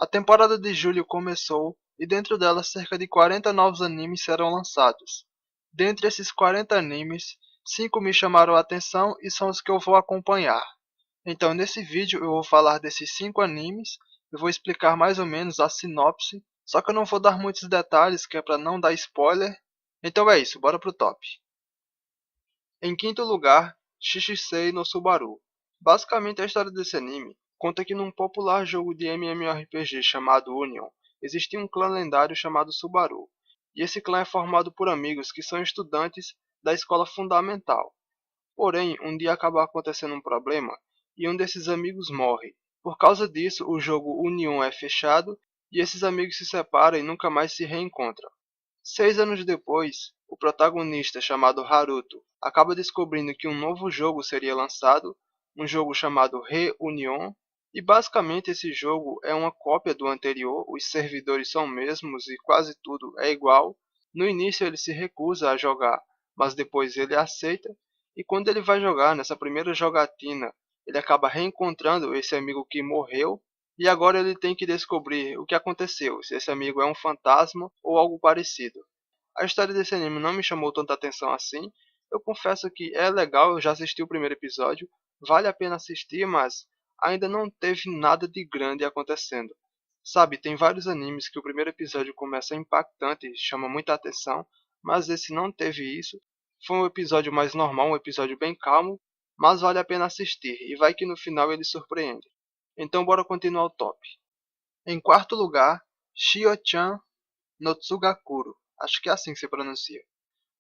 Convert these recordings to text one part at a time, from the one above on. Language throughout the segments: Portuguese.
A temporada de julho começou e dentro dela cerca de 40 novos animes serão lançados. Dentre esses 40 animes, 5 me chamaram a atenção e são os que eu vou acompanhar. Então nesse vídeo eu vou falar desses 5 animes, eu vou explicar mais ou menos a sinopse, só que eu não vou dar muitos detalhes que é para não dar spoiler. Então é isso, bora pro top. Em quinto lugar, Shishisei no Subaru. Basicamente a história desse anime conta que num popular jogo de MMORPG chamado Union, existia um clã lendário chamado Subaru, e esse clã é formado por amigos que são estudantes da escola fundamental. Porém, um dia acaba acontecendo um problema e um desses amigos morre. Por causa disso, o jogo Union é fechado e esses amigos se separam e nunca mais se reencontram. 6 anos depois, o protagonista chamado Haruto acaba descobrindo que um novo jogo seria lançado, um jogo chamado Reunion, e basicamente esse jogo é uma cópia do anterior, os servidores são mesmos e quase tudo é igual. No início ele se recusa a jogar, mas depois ele aceita, e quando ele vai jogar nessa primeira jogatina, ele acaba reencontrando esse amigo que morreu, e agora ele tem que descobrir o que aconteceu, se esse amigo é um fantasma ou algo parecido. A história desse anime não me chamou tanta atenção assim. Eu confesso que é legal, eu já assisti o primeiro episódio, vale a pena assistir, mas ainda não teve nada de grande acontecendo. Sabe, tem vários animes que o primeiro episódio começa impactante, chama muita atenção, mas esse não teve isso. Foi um episódio mais normal, um episódio bem calmo, mas vale a pena assistir, e vai que no final ele surpreende. Então bora continuar o top. Em quarto lugar, Shio-chan no Tsugakuro. Acho que é assim que se pronuncia.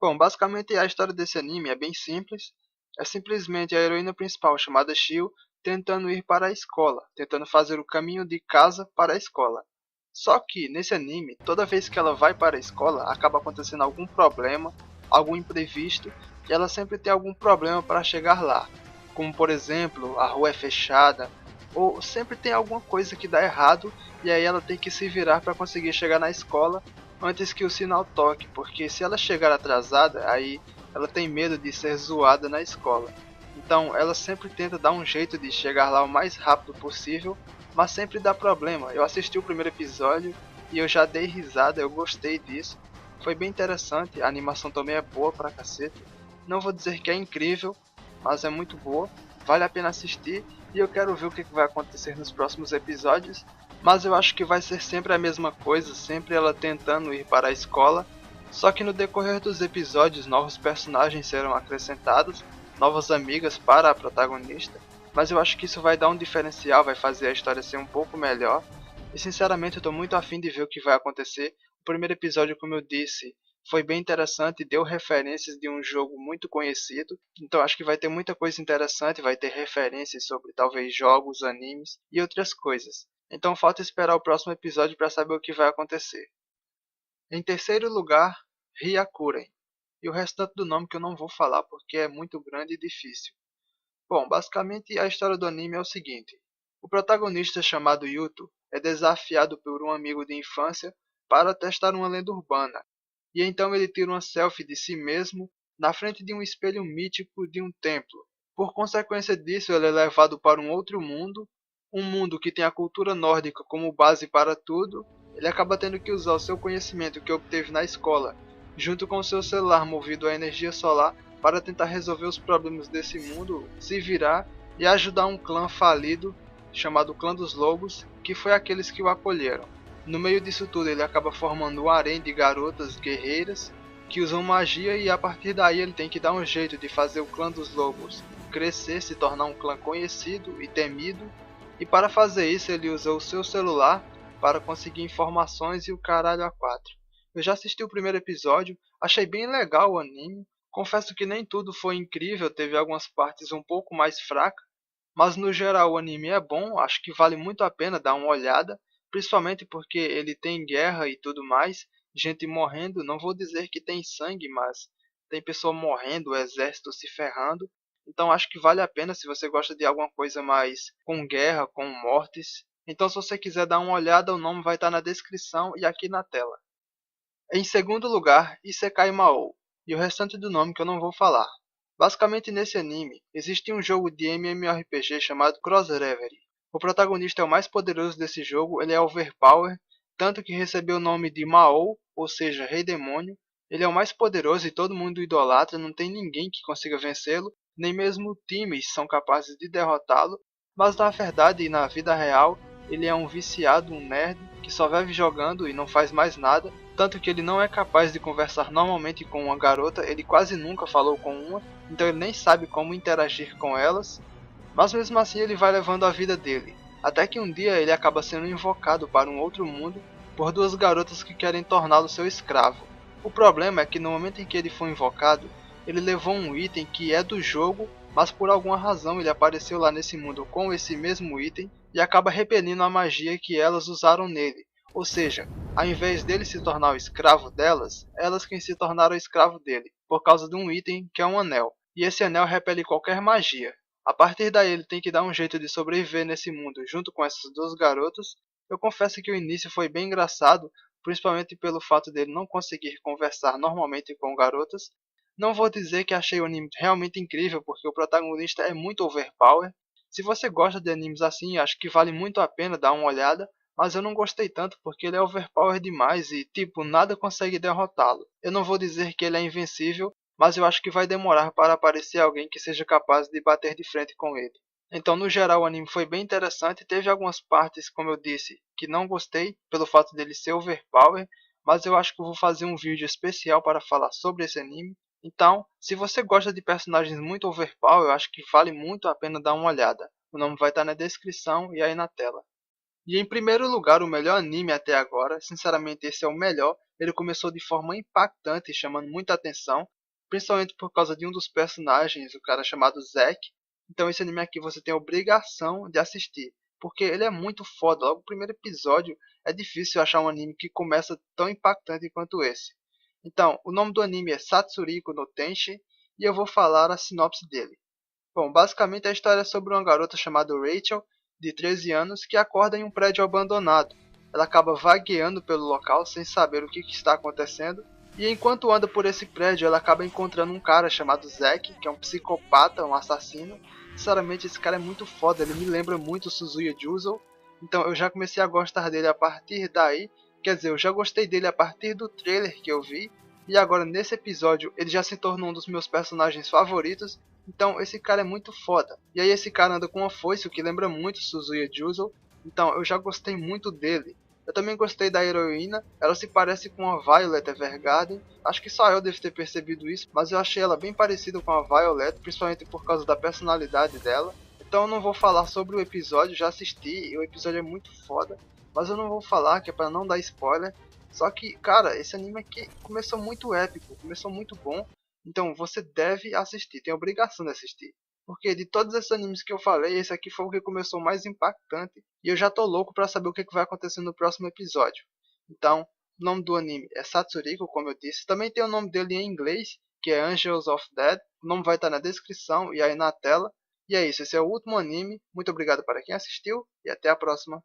Bom, basicamente a história desse anime é bem simples. É simplesmente a heroína principal, chamada Shio, tentando ir para a escola, tentando fazer o caminho de casa para a escola. Só que nesse anime, toda vez que ela vai para a escola, acaba acontecendo algum problema, algum imprevisto, e ela sempre tem algum problema para chegar lá. Como por exemplo, a rua é fechada, ou sempre tem alguma coisa que dá errado, e aí ela tem que se virar para conseguir chegar na escola antes que o sinal toque, porque se ela chegar atrasada, aí ela tem medo de ser zoada na escola. Então ela sempre tenta dar um jeito de chegar lá o mais rápido possível, mas sempre dá problema. Eu assisti o primeiro episódio e eu já dei risada, eu gostei disso. Foi bem interessante, a animação também é boa pra cacete. Não vou dizer que é incrível, mas é muito boa, vale a pena assistir e eu quero ver o que vai acontecer nos próximos episódios. Mas eu acho que vai ser sempre a mesma coisa, sempre ela tentando ir para a escola. Só que no decorrer dos episódios, novos personagens serão acrescentados, novas amigas para a protagonista. Mas eu acho que isso vai dar um diferencial, vai fazer a história ser um pouco melhor. E sinceramente eu estou muito afim de ver o que vai acontecer. O primeiro episódio, como eu disse, foi bem interessante, deu referências de um jogo muito conhecido. Então acho que vai ter muita coisa interessante, vai ter referências sobre talvez jogos, animes e outras coisas. Então falta esperar o próximo episódio para saber o que vai acontecer. Em terceiro lugar, Hyakuren. E o restante do nome que eu não vou falar porque é muito grande e difícil. Bom, basicamente a história do anime é o seguinte. O protagonista chamado Yuto é desafiado por um amigo de infância para testar uma lenda urbana. E então ele tira uma selfie de si mesmo na frente de um espelho mítico de um templo. Por consequência disso, ele é levado para um mundo que tem a cultura nórdica como base para tudo. Ele acaba tendo que usar o seu conhecimento que obteve na escola, junto com o seu celular movido à energia solar, para tentar resolver os problemas desse mundo, se virar e ajudar um clã falido chamado Clã dos Lobos, que foi aqueles que o acolheram. No meio disso tudo ele acaba formando um harém de garotas guerreiras que usam magia e a partir daí ele tem que dar um jeito de fazer o Clã dos Lobos crescer, se tornar um clã conhecido e temido. E para fazer isso ele usa o seu celular para conseguir informações e o caralho a quatro. Eu já assisti o primeiro episódio, achei bem legal o anime. Confesso que nem tudo foi incrível, teve algumas partes um pouco mais fracas, mas no geral o anime é bom, acho que vale muito a pena dar uma olhada, principalmente porque ele tem guerra e tudo mais, gente morrendo, não vou dizer que tem sangue, mas tem pessoa morrendo, o exército se ferrando. Então acho que vale a pena se você gosta de alguma coisa mais com guerra, com mortes. Então se você quiser dar uma olhada, o nome vai estar na descrição e aqui na tela. Em segundo lugar, Isekai Mao, e o restante do nome que eu não vou falar. Basicamente nesse anime, existe um jogo de MMORPG chamado Cross Reverie. O protagonista é o mais poderoso desse jogo, ele é overpower, tanto que recebeu o nome de Mao, ou seja, Rei Demônio. Ele é o mais poderoso e todo mundo o idolatra, não tem ninguém que consiga vencê-lo, nem mesmo times são capazes de derrotá-lo, mas na verdade e na vida real, ele é um viciado, um nerd, que só vive jogando e não faz mais nada, tanto que ele não é capaz de conversar normalmente com uma garota, ele quase nunca falou com uma, então ele nem sabe como interagir com elas, mas mesmo assim ele vai levando a vida dele, até que um dia ele acaba sendo invocado para um outro mundo por duas garotas que querem torná-lo seu escravo. O problema é que no momento em que ele foi invocado, ele levou um item que é do jogo, mas por alguma razão ele apareceu lá nesse mundo com esse mesmo item e acaba repelindo a magia que elas usaram nele. Ou seja, ao invés dele se tornar o escravo delas, elas quem se tornaram o escravo dele, por causa de um item que é um anel. E esse anel repele qualquer magia. A partir daí ele tem que dar um jeito de sobreviver nesse mundo junto com essas duas garotas. Eu confesso que o início foi bem engraçado, principalmente pelo fato dele não conseguir conversar normalmente com garotas. Não vou dizer que achei o anime realmente incrível, porque o protagonista é muito overpower. Se você gosta de animes assim, acho que vale muito a pena dar uma olhada, mas eu não gostei tanto porque ele é overpower demais e, tipo, nada consegue derrotá-lo. Eu não vou dizer que ele é invencível, mas eu acho que vai demorar para aparecer alguém que seja capaz de bater de frente com ele. Então, no geral, o anime foi bem interessante. Teve algumas partes, como eu disse, que não gostei pelo fato dele ser overpower, mas eu acho que eu vou fazer um vídeo especial para falar sobre esse anime. Então, se você gosta de personagens muito overpower, eu acho que vale muito a pena dar uma olhada. O nome vai estar na descrição e aí na tela. E em primeiro lugar, o melhor anime até agora, sinceramente esse é o melhor. Ele começou de forma impactante, chamando muita atenção, principalmente por causa de um dos personagens, o cara chamado Zack. Então esse anime aqui você tem a obrigação de assistir, porque ele é muito foda. Logo o primeiro episódio é difícil achar um anime que começa tão impactante quanto esse. Então, o nome do anime é Satsuriko no Tenshi e eu vou falar a sinopse dele. Bom, basicamente a história é sobre uma garota chamada Rachel, de 13 anos, que acorda em um prédio abandonado. Ela acaba vagueando pelo local sem saber o que está acontecendo, e enquanto anda por esse prédio, ela acaba encontrando um cara chamado Zack, que é um psicopata, um assassino. Sinceramente, esse cara é muito foda, ele me lembra muito Suzuya Juzo, então eu já comecei a gostar dele a partir daí. Quer dizer, eu já gostei dele a partir do trailer que eu vi, e agora nesse episódio ele já se tornou um dos meus personagens favoritos. Então esse cara é muito foda. E aí esse cara anda com uma foice, o que lembra muito Suzuya Juzo. Então eu já gostei muito dele. Eu também gostei da heroína, ela se parece com a Violet Evergarden. Acho que só eu devo ter percebido isso, mas eu achei ela bem parecida com a Violet, principalmente por causa da personalidade dela. Então eu não vou falar sobre o episódio, já assisti e o episódio é muito foda. Mas eu não vou falar, que é pra não dar spoiler. Só que, cara, esse anime aqui começou muito épico, começou muito bom. Então você deve assistir, tem a obrigação de assistir. Porque de todos esses animes que eu falei, esse aqui foi o que começou mais impactante. E eu já tô louco pra saber o que vai acontecer no próximo episódio. Então, o nome do anime é Satsuriko, como eu disse. Também tem o nome dele em inglês, que é Angels of Dead. O nome vai estar na descrição e aí na tela. E é isso, esse é o último anime. Muito obrigado para quem assistiu e até a próxima.